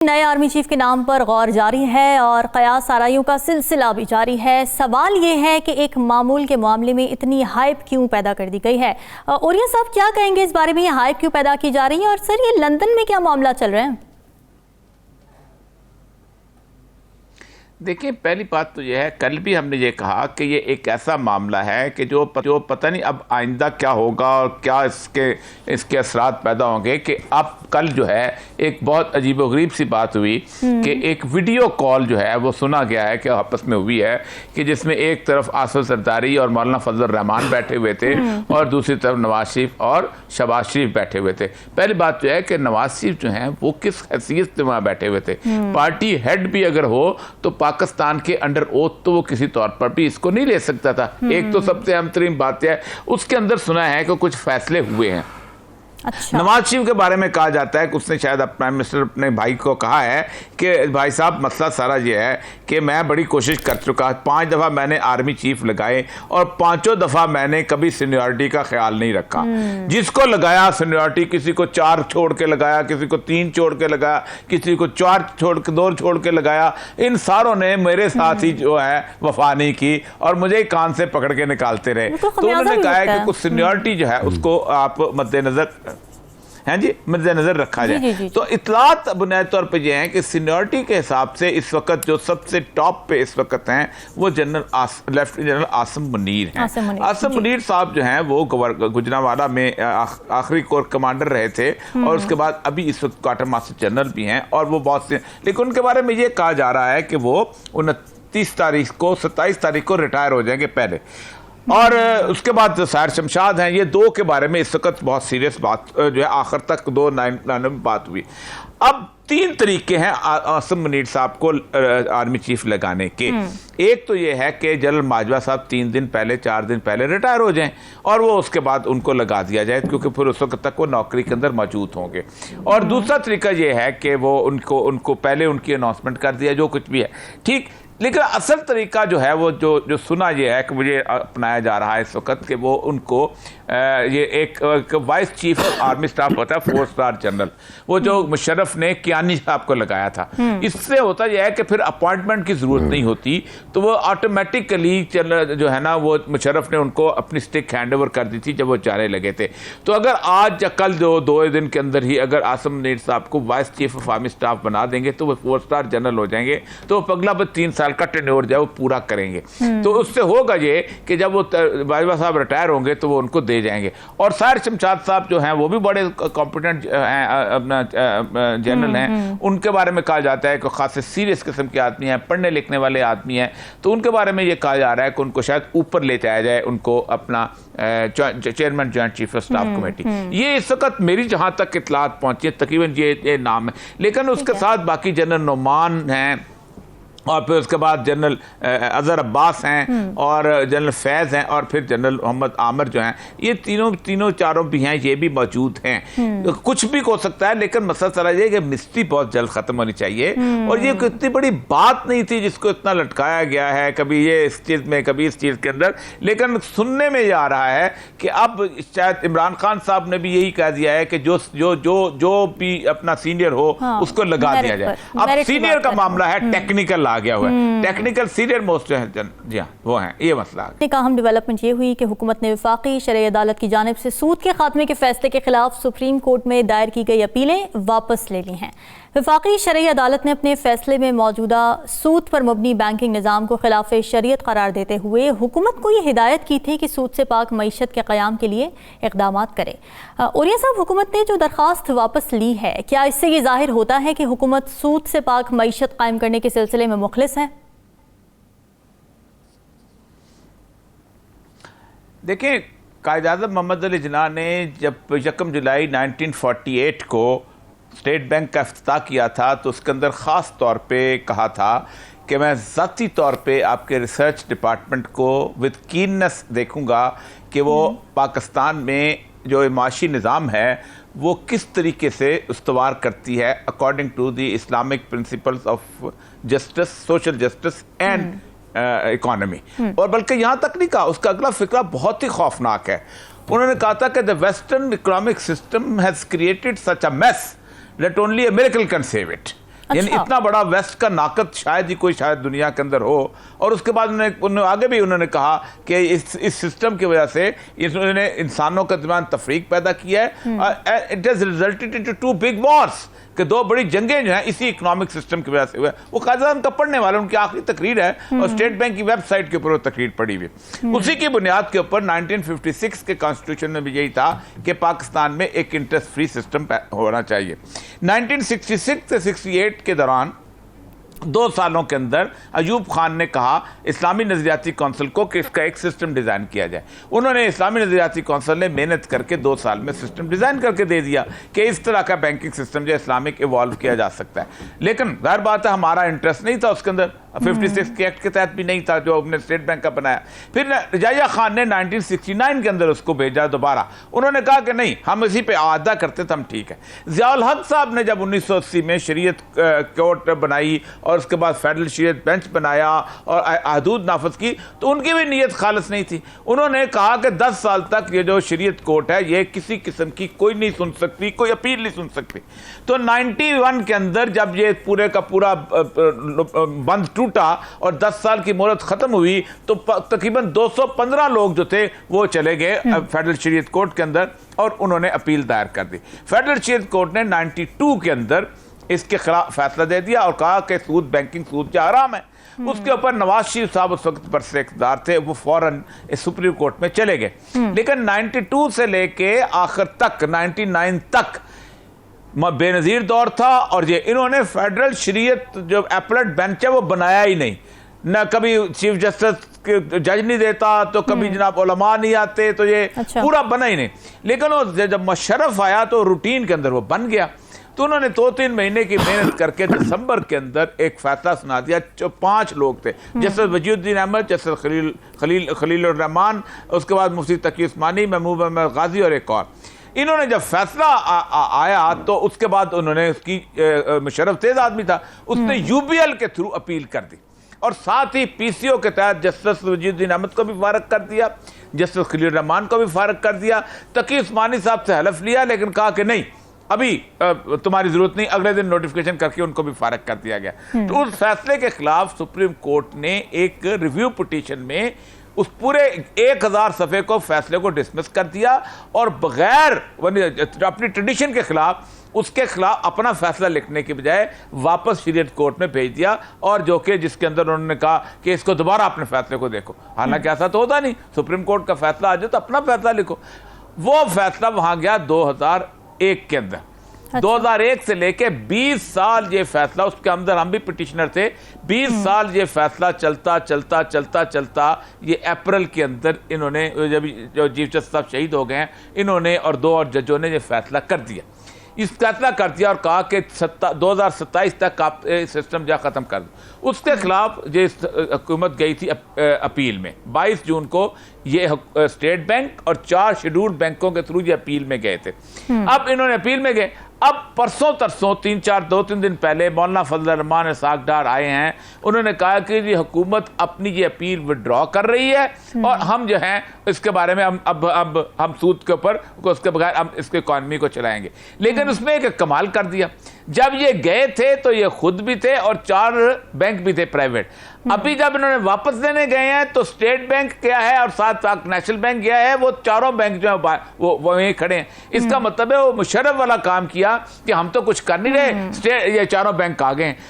नए army chief के नाम पर गौर जारी है और कयास आराइयों का सिलसिला भी जारी है। सवाल ये है कि एक मामूल के मामले में इतनी हाइप क्यों पैदा कर दी गई है। ओरिया साहब क्या कहेंगे इस बारे में, ये हाइप क्यों पैदा की जा रही है और सर ये लंदन में क्या मामला चल रहा है? देखिए, पहली बात तो यह है, कल भी हमने ये कहा कि ये एक ऐसा मामला है कि जो पता नहीं अब आइंदा क्या होगा और क्या इसके असरात पैदा होंगे। कि अब कल जो है एक बहुत अजीबोगरीब सी बात हुई कि एक वीडियो कॉल जो है वो सुना गया है कि आपस में हुई है कि जिसमें एक तरफ आसिफ जरदारी और मौलाना फजल रहमान बैठे हुए थे और दूसरी तरफ नवाज शरीफ और शहबाज शरीफ बैठे हुए थे। पहली बात तो है कि नवाज शरीफ जो हैं वो किस हैसियत से वहाँ बैठे हुए थे। पार्टी हेड भी अगर हो तो पाकिस्तान के अंडर ओथ तो वो किसी तौर पर भी इसको नहीं ले सकता था। एक तो सबसे अहम तरीन बात है, उसके अंदर सुना है कि कुछ फैसले हुए हैं। अच्छा। नवाज शरीफ के बारे में कहा जाता है कि उसने शायद प्राइम मिनिस्टर अपने भाई को कहा है कि भाई साहब मसला सारा ये है कि मैं बड़ी कोशिश कर चुका, 5 दफ़ा मैंने आर्मी चीफ लगाए और 5 दफ़ा मैंने कभी सीनियरिटी का ख्याल नहीं रखा। जिसको लगाया सीनियरिटी, किसी को 4 छोड़ के लगाया, किसी को 3 छोड़ के लगाया, किसी को 4 छोड़ के 2 छोड़ के लगाया। इन सारों ने मेरे साथ ही जो है वफा नहीं की और मुझे कान से पकड़ के निकालते रहे। तो उन्होंने कहा है कि कुछ सीनियरिटी जो है उसको आप मद्देनजर हैं जी, मद्देनजर रखा जाए। तो इतलात बुनियादी तौर पे ये हैं कि सीनियरिटी के हिसाब से इस वक्त जो सबसे टॉप पे इस वक्त हैं वो लेफ्टिनेंट जनरल आसिम मुनीर हैं। आसिम मुनीर साहब जो हैं वो गुजरांवाला में आखिरी कोर कमांडर रहे थे और उसके बाद अभी इस वक्त क्वार्टर मास्टर जनरल भी हैं और वो बहुत से, लेकिन उनके बारे में ये कहा जा रहा है कि वो 27 तारीख को रिटायर हो जाएंगे पहले। और उसके बाद साहिर शमशाद हैं। ये 2 के बारे में इस वक्त बहुत सीरियस बात जो है आखिर तक 2 में बात हुई। अब 3 तरीके हैं आसिम मुनीर साहब को आर्मी चीफ लगाने के। एक तो ये है कि जनरल माजवा साहब 3 दिन पहले 4 दिन पहले रिटायर हो जाएं और वो उसके बाद उनको लगा दिया जाए, क्योंकि फिर उस वक्त तक वो नौकरी के अंदर मौजूद होंगे। और दूसरा तरीका ये है कि वो उनको पहले उनकी अनाउंसमेंट कर दिया, जो कुछ भी है ठीक। लेकिन असल तरीका जो है वो जो सुना ये है कि मुझे अपनाया जा रहा है इस वक्त कि वो उनको ये एक vice chief of army staff होता है 4 स्टार जनरल, वो जो मुशर्रफ ने कियानी साहब को लगाया था। इससे होता यह है कि फिर अपॉइंटमेंट की जरूरत नहीं होती, तो वो ऑटोमेटिकली जो है ना वो मुशर्रफ ने उनको अपनी स्टिक हैंड ओवर कर दी थी जब वो जाने लगे थे। तो अगर आज या कल 2 दिन के अंदर ही अगर आसिम मुनीर साहब को vice chief of army staff बना देंगे तो वो 4 स्टार जनरल हो जाएंगे। तो अगला 3 साल का टेन्योर जो है वो पूरा करेंगे। तो उससे होगा ये कि जब वो बाजवा साहब रिटायर होंगे तो वो उनको दे जाएंगे। और साहिर शमशाद साहब जो हैं वो भी बड़े कॉम्पिटेंट हैं, अपना जनरल हैं। उनके बारे में कहा जाता है कि खासे सीरियस किस्म के आदमी हैं, पढ़ने लिखने वाले आदमी हैं। तो उनके बारे में ये कहा जा रहा है कि उनको शायद ऊपर ले जाया जाए, उनको अपना chairman joint chief of staff committee. ये इस वक्त मेरी जहां तक इतलात पहुंची है तकरीबन ये नाम है। लेकिन उसके साथ बाकी जनरल नोमान हैं और फिर उसके बाद जनरल अजहर अब्बास हैं और जनरल फैज़ हैं और फिर जनरल मोहम्मद आमिर जो हैं। ये तीनों चारों भी हैं, ये भी मौजूद हैं। तो कुछ भी हो सकता है, लेकिन मसला चला ये कि मिस्ट्री बहुत जल्द खत्म होनी चाहिए। और ये इतनी बड़ी बात नहीं थी जिसको इतना लटकाया गया है, कभी ये इस चीज़ में कभी इस चीज़ के अंदर। लेकिन सुनने में ये आ रहा है कि अब शायद इमरान खान साहब ने भी यही कह दिया है कि जो भी अपना सीनियर हो उसको लगा दिया जाए। अब सीनियर का मामला है, टेक्निकल आ गया हुआ है, टेक्निकल सीनियर मोस्ट है जी हाँ वो हैं। ये मसला एक अहम डेवलपमेंट ये हुई कि हुकूमत ने वफाकी शरई अदालत की जानिब से सूद के खात्मे के फैसले के खिलाफ सुप्रीम कोर्ट में दायर की गई अपीलें वापस ले ली हैं। वफाकी शरई अदालत ने अपने फैसले में मौजूदा सूद पर मबनी बैंकिंग निज़ाम को खिलाफ शरीयत करार देते हुए हुकूमत को ये हिदायत की थी कि सूद से पाक मईशत के क़याम के लिए इक़दाम करे। ओरिया साहब, हुकूमत ने जो दरख्वास्त वापस ली है, क्या इससे ये ज़ाहिर होता है कि हुकूमत सूद से पाक मईशत कायम करने के सिलसिले में मुखलिस है? देखिए, कायद-ए-आज़म मोहम्मद अली जिन्ना ने जब 1 जुलाई 1948 को स्टेट बैंक का इफ्तिताह किया था तो उसके अंदर ख़ास तौर पे कहा था कि मैं ज़ाती तौर पे आपके रिसर्च डिपार्टमेंट को विद कीननेस देखूंगा कि वो पाकिस्तान में जो माशी निज़ाम है वो किस तरीके से उस्तवार करती है according to the Islamic principles of justice, social justice and economy. और बल्कि यहाँ तक नहीं कहा, उसका अगला फिक्रा बहुत ही खौफनाक है। उन्होंने कहा था कि the western economic system has created such a mess that only a miracle can save it। यानी इतना बड़ा वेस्ट का नाकद शायद ही कोई शायद दुनिया के अंदर हो। और उसके बाद उन्होंने आगे भी उन्होंने कहा कि इस सिस्टम की वजह से इन्होंने इंसानों के दरमियान तफरीक पैदा किया है। It has resulted into 2 big Wars, कि 2 बड़ी जंगें जो हैं इसी इकोनॉमिक सिस्टम की वजह से हुए। वो कायदान का पढ़ने वाले, उनकी आखिरी तकरीर है और स्टेट बैंक की वेबसाइट के ऊपर वो तकरीर पड़ी हुई। उसी की बुनियाद के ऊपर 1956 के कॉन्स्टिट्यूशन में भी यही था कि पाकिस्तान में एक इंटरेस्ट फ्री सिस्टम होना चाहिए। 1966 से 68 के दौरान 2 सालों के अंदर अयूब खान ने कहा इस्लामी नज़रियाती कौंसिल को कि इसका एक सिस्टम डिज़ाइन किया जाए। उन्होंने इस्लामी नज़रियाती कौंसिल ने मेहनत करके 2 साल में सिस्टम डिज़ाइन करके दे दिया कि इस तरह का बैंकिंग सिस्टम जो इस्लामिक इवॉल्व किया जा सकता है। लेकिन जाहिर बात है हमारा इंटरेस्ट नहीं था उसके अंदर, 56 के एक्ट के तहत भी नहीं था जो हमने स्टेट बैंक का बनाया। फिर रजाइया खान ने 1969 के अंदर उसको भेजा दोबारा। उन्होंने कहा कि नहीं, हम इसी पे आदा करते तो हम ठीक है। ज़ियाउल हक साहब ने जब 1980 में शरीयत कोर्ट बनाई और उसके बाद फेडरल शरीयत बेंच बनाया और हदूद नाफज की, तो उनकी भी नीयत खालिस नहीं थी। उन्होंने कहा कि 10 साल तक ये जो शरीयत कोर्ट है ये किसी किस्म की कोई नहीं सुन सकती, कोई अपील नहीं सुन सकती। तो 91 के अंदर जब ये पूरे का पूरा बंद टूटा और 10 साल की मोहलत खत्म हुई तो तकरीबन 215 लोग जो थे वो चले गए फेडरल शरीयत कोर्ट के अंदर और उन्होंने अपील दायर कर दी। फेडरल शरीयत कोर्ट ने 92 के अंदर इसके खिलाफ फैसला दे दिया और कहा कि सूद, बैंकिंग सूद जो हराम है। उसके ऊपर नवाज शरीफ साहब उस वक्त पर से इक़्तिदार थे, वो फौरन सुप्रीम कोर्ट में चले गए। लेकिन 92 से लेके आखिर तक 99 तक बेनज़ीर दौर था और ये इन्होंने फेडरल शरीयत जो एपलेट बेंच है वो बनाया ही नहीं। न कभी चीफ जस्टिस जज नहीं देता, तो कभी जनाब उलमा नहीं आते, तो ये पूरा बना ही नहीं। लेकिन वो जब मुशर्रफ आया तो रूटीन के अंदर वो बन गया। तो उन्होंने 2-3 महीने की मेहनत करके दिसंबर के अंदर एक फैसला सुना दिया। जो 5 लोग थे, जैसे वजीउद्दीन अहमद, जैसे खलील रहमान, उसके बाद मुफ्ती तकी उस्मानी, महबूब अहमद गाजी और एक और। इन्होंने जब फैसला आया तो उसके बाद उन्होंने उसकी मुशर्रफ तेज आदमी था, उसने यूबीएल के थ्रू अपील कर दी और साथ ही पीसीओ के तहत जस्टिस वजीउद्दीन अहमद को भी फारग कर दिया, जस्टिस खलील रहमान को भी फारग कर दिया। तकी उस्मानी साहब से हलफ लिया लेकिन कहा कि नहीं, अभी तुम्हारी जरूरत नहीं। अगले दिन नोटिफिकेशन करके उनको भी फारग कर दिया गया। तो उस फैसले के खिलाफ सुप्रीम कोर्ट ने एक रिव्यू पिटीशन में उस पूरे 1000 सफ़े को फैसले को डिसमिस कर दिया और बगैर अपनी ट्रेडिशन के खिलाफ उसके खिलाफ अपना फैसला लिखने के बजाय वापस शरीयत कोर्ट में भेज दिया, और जो कि जिसके अंदर उन्होंने कहा कि इसको दोबारा अपने फैसले को देखो। हालांकि ऐसा तो होता नहीं, सुप्रीम कोर्ट का फैसला आ जाए तो अपना फैसला लिखो। वो फैसला वहां गया 2001 के अंदर। 2001 से लेके 20 साल ये फैसला, उसके अंदर हम भी पिटिशनर थे, 20 साल ये फैसला चलता चलता चलता चलता ये अप्रैल के अंदर इन्होंने, जब जो चीफ जस्टिस साहब शहीद हो गए हैं, इन्होंने और 2 और जजों ने ये फैसला कर दिया। इस फैसला कर दिया और कहा कि 2027 तक आप सिस्टम जा ख़त्म कर दो। उसके खिलाफ ये हुकूमत गई थी अपील में। 22 जून को ये स्टेट बैंक और 4 शेड्यूल्ड बैंकों के थ्रू ये अपील में गए थे। अब इन्होंने अपील में गए। अब परसों तरसों 2-3 दिन पहले मौलाना फजल रहमान इसाक डार आए हैं। उन्होंने कहा कि ये हुकूमत अपनी ये अपील विड्रॉ कर रही है और हम जो हैं इसके बारे में हम सूद के ऊपर उसके बगैर हम इसके इकॉनमी को चलाएंगे। लेकिन उसमें एक कमाल कर दिया, जब ये गए थे तो ये खुद भी थे और 4 बैंक भी थे प्राइवेट। अभी जब इन्होंने वापस देने गए हैं तो स्टेट बैंक क्या है और साथ नेशनल बैंक क्या है, वो चारों बैंक जो है वो वहीं खड़े हैं। इसका मतलब है वो मुशर्रफ वाला काम किया कि हम तो कुछ कर नहीं रहे, ये चारों बैंक आ गए हैं।